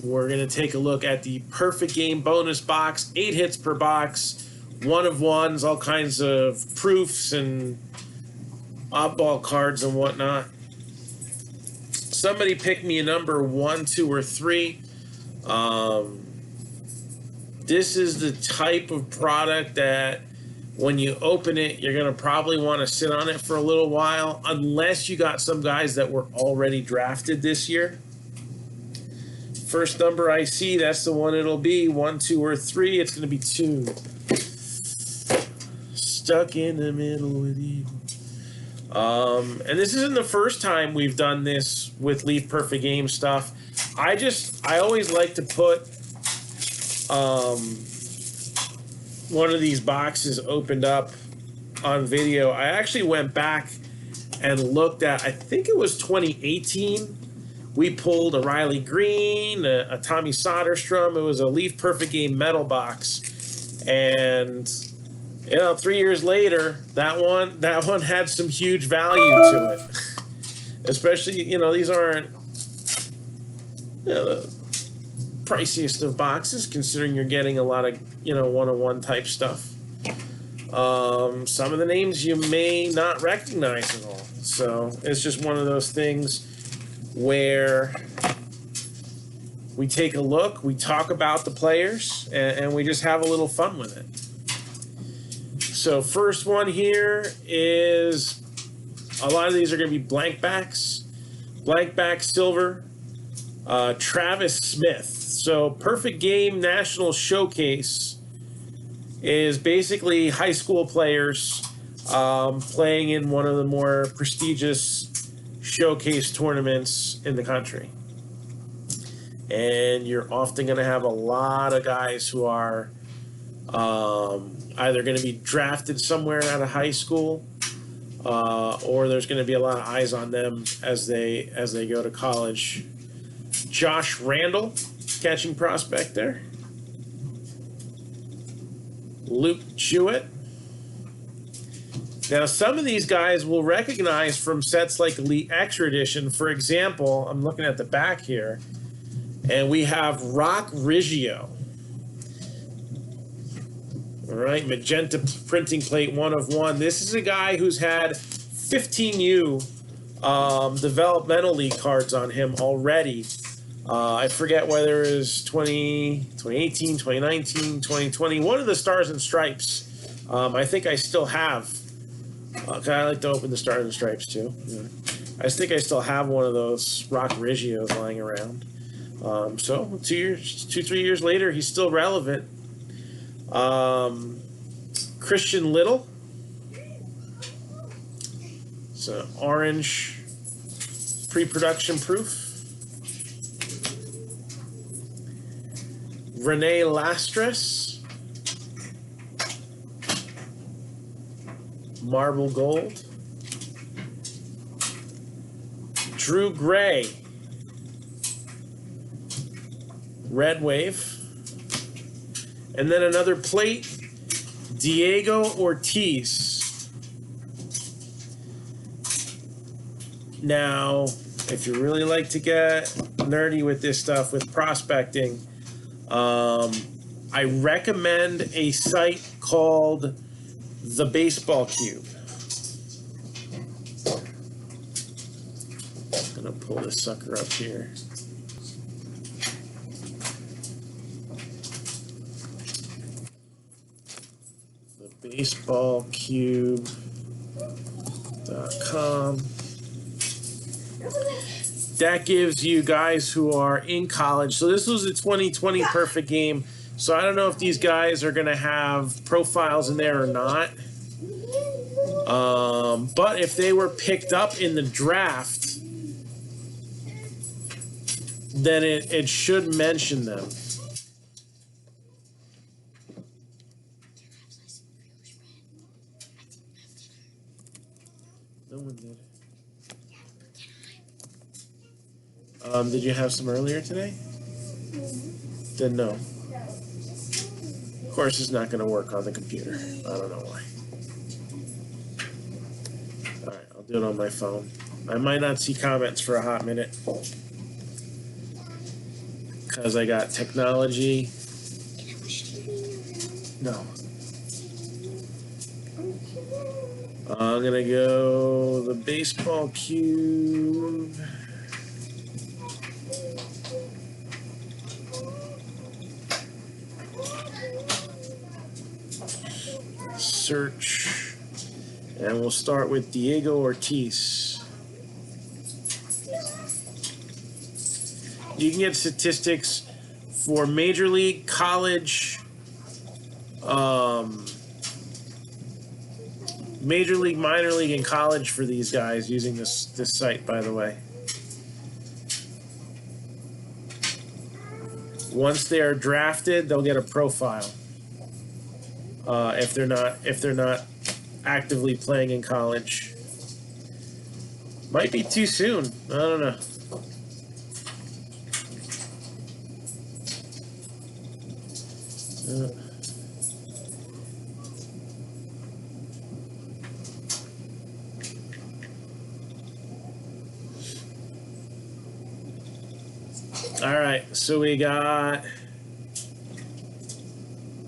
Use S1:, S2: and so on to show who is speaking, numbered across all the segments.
S1: We're going to take a look at the Perfect Game bonus box, 8 hits per box, 1 of 1s, all kinds of proofs and oddball cards and whatnot. Somebody pick me a number 1, 2, or 3. This is the type of product that when you open it, you're going to probably want to sit on it for a little while, unless you got some guys that were already drafted this year. First number I see, that's the one it'll be. 1, 2, or 3. It's going to be 2. Stuck in the middle with you. And this isn't the first time we've done this with Leaf Perfect Game stuff. I always like to put one of these boxes opened up on video. I actually went back and looked at, I think it was 2018. We pulled a Riley Green, a Tommy Soderstrom. It was a Leaf Perfect Game metal box. And, 3 years later, that one had some huge value to it. Especially, these aren't the priciest of boxes, considering you're getting a lot of, one-on-one type stuff. Some of the names you may not recognize at all. So it's just one of those things where we take a look, we talk about the players, and we just have a little fun with it. So first one here is, a lot of these are going to be blank backs. Blank back silver, Travis Smith. So Perfect Game National Showcase is basically high school players playing in one of the more prestigious showcase tournaments in the country. And you're often going to have a lot of guys who are either going to be drafted somewhere out of high school, or there's going to be a lot of eyes on them as they go to college. Josh Randall, catching prospect there. Luke Jewett. Now, some of these guys will recognize from sets like Elite Extra Edition. For example, I'm looking at the back here, and we have Rock Riggio. All right, magenta printing plate, 1 of 1. This is a guy who's had 15U developmental league cards on him already. I forget whether it was 2018, 2019, 2020. One of the Stars and Stripes. I think I still have. I like to open the Stars and Stripes too. Yeah. I think I still have one of those Rock Riggios lying around. So 3 years later, he's still relevant. Christian Little. It's an orange pre-production proof. Renee Lastres. Marble Gold. Drew Gray. Red Wave. And then another plate, Diego Ortiz. Now, if you really like to get nerdy with this stuff, with prospecting, I recommend a site called The Baseball Cube. I'm going to pull this sucker up here. Baseballcube.com. That gives you guys who are in college. So this was a 2020 Perfect Game. So I don't know if these guys are going to have profiles in there or not. But if they were picked up in the draft, then it should mention them. No one did. Did you have some earlier today? Then no. Of course, it's not going to work on the computer. I don't know why. All right, I'll do it on my phone. I might not see comments for a hot minute. because I got technology. No. I'm going to go the baseball cube. Search. And we'll start with Diego Ortiz. You can get statistics for Major League, college, Major League, minor league, and college for these guys using this site, by the way. Once they are drafted, they'll get a profile. If they're not actively playing in college. Might be too soon. I don't know. All right, so we got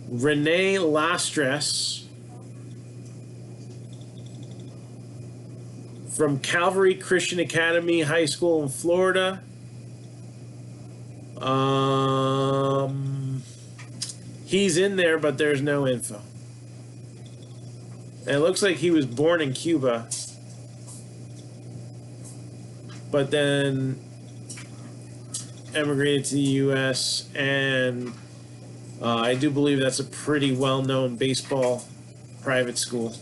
S1: Renee Lastres from Calvary Christian Academy High School in Florida. He's in there, but there's no info. And it looks like he was born in Cuba, but then emigrated to the U.S., and I do believe that's a pretty well-known baseball private school.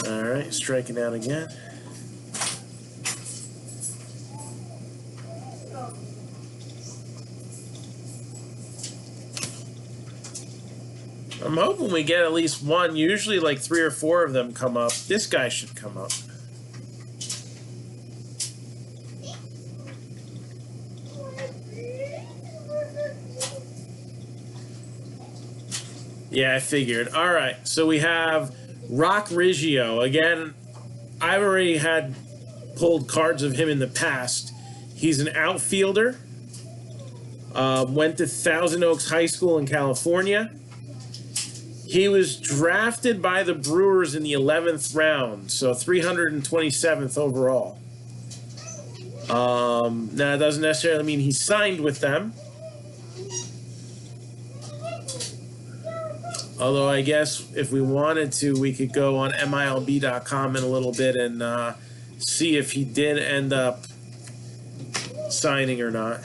S1: All right, striking out again. I'm hoping we get at least one. Usually like 3 or 4 of them come up. This guy should come up. Yeah, I figured. All right, so we have Rock Riggio. Again, I've already had pulled cards of him in the past. He's an outfielder. Went to Thousand Oaks High School in California. He was drafted by the Brewers in the 11th round, so 327th overall. Now, that doesn't necessarily mean he signed with them. Although I guess if we wanted to, we could go on MILB.com in a little bit and see if he did end up signing or not.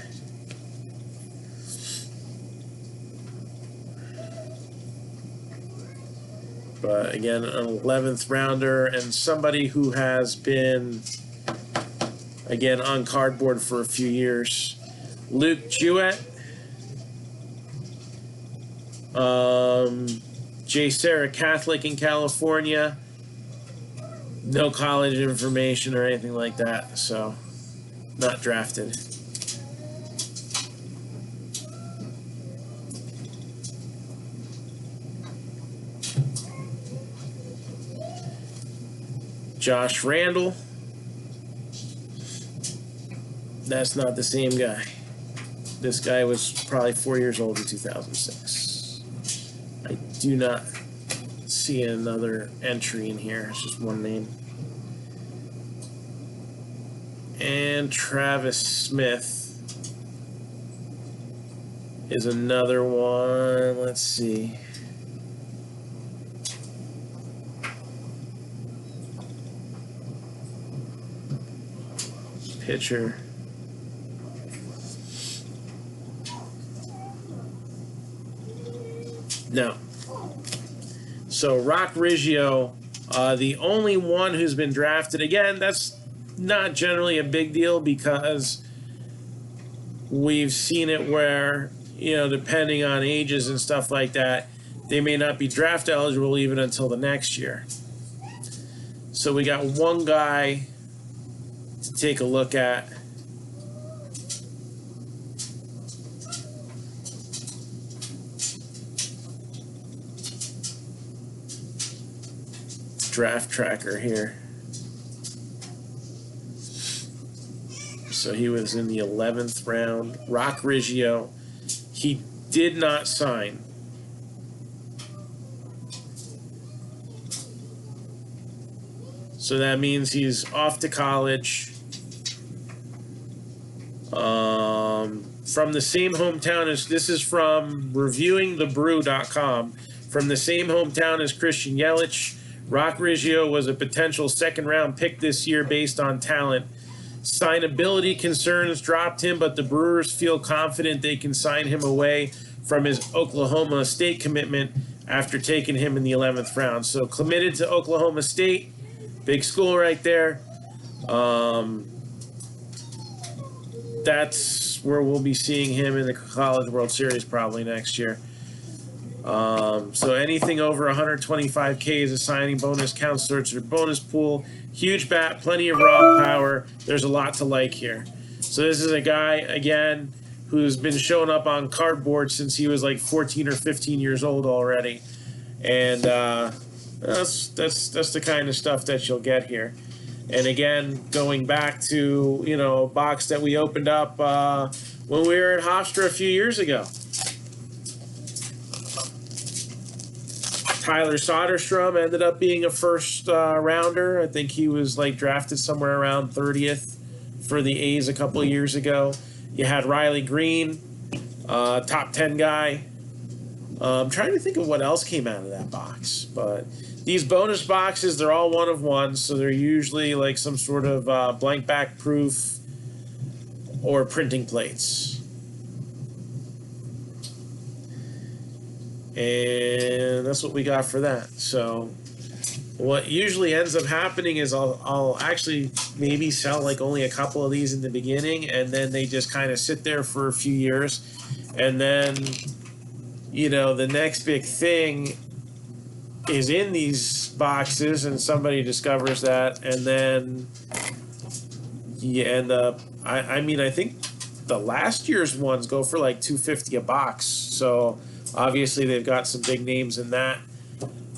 S1: But again, an 11th rounder and somebody who has been, again, on cardboard for a few years. Luke Jewett. J. Sarah Catholic in California. No college information or anything like that, so not drafted. Josh Randall. That's not the same guy. This guy was probably 4 years old in 2006. I do not see another entry in here. It's just one name. And Travis Smith is another one. Let's see. Pitcher. No. So Rock Riggio, the only one who's been drafted. Again, that's not generally a big deal because we've seen it where, you know, depending on ages and stuff like that, they may not be draft eligible even until the next year. So we got one guy to take a look at. draft tracker here. So he was in the 11th round. Rock Riggio, he did not sign. So that means he's off to college. From the same hometown as, this is from reviewingthebrew.com, from the same hometown as Christian Yelich. Rock Riggio was a potential second-round pick this year based on talent. Signability concerns dropped him, but the Brewers feel confident they can sign him away from his Oklahoma State commitment after taking him in the 11th round. So committed to Oklahoma State, big school right there. That's where we'll be seeing him in the College World Series probably next year. So anything over 125K is a signing bonus, counts towards your bonus pool. Huge bat, plenty of raw power. There's a lot to like here. So this is a guy, again, who's been showing up on cardboard since he was like 14 or 15 years old already. And that's the kind of stuff that you'll get here. And again, going back to, a box that we opened up when we were at Hofstra a few years ago. Tyler Soderstrom ended up being a first rounder. I think he was drafted somewhere around 30th for the A's a couple of years ago. You had Riley Green, top 10 guy. I'm trying to think of what else came out of that box. But these bonus boxes, they're all one of one, so they're usually some sort of blank back proof or printing plates. And that's what we got for that. So what usually ends up happening is I'll actually maybe sell only a couple of these in the beginning, and then they just kind of sit there for a few years. And then, the next big thing is in these boxes, and somebody discovers that, and then you end up, I think the last year's ones go for $250 a box. So obviously they've got some big names in that.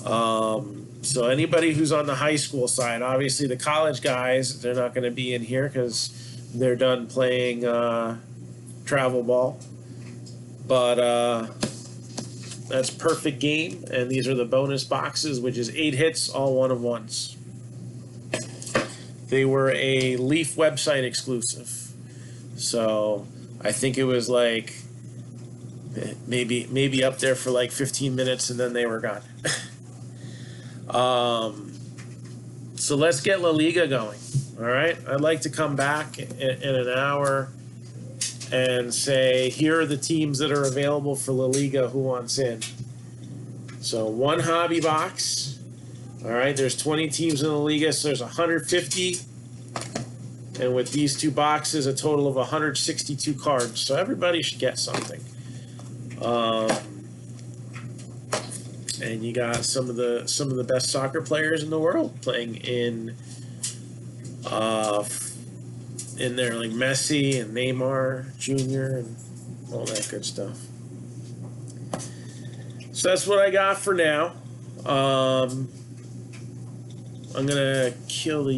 S1: So anybody who's on the high school side, obviously the college guys, they're not going to be in here because they're done playing travel ball. But that's perfect game, and these are the bonus boxes, which is 8 hits, all one of ones. They were a Leaf website exclusive, so I think it was maybe up there for 15 minutes, and then they were gone. So let's get La Liga going. All right, I'd like to come back in an hour and say, here are the teams that are available for La Liga, who wants in. So one hobby box. All right, there's 20 teams in La Liga, so there's 150. And with these two boxes, a total of 162 cards. So everybody should get something. And you got some of the best soccer players in the world playing in there, like Messi and Neymar Jr. and all that good stuff. So that's what I got for now. I'm gonna kill the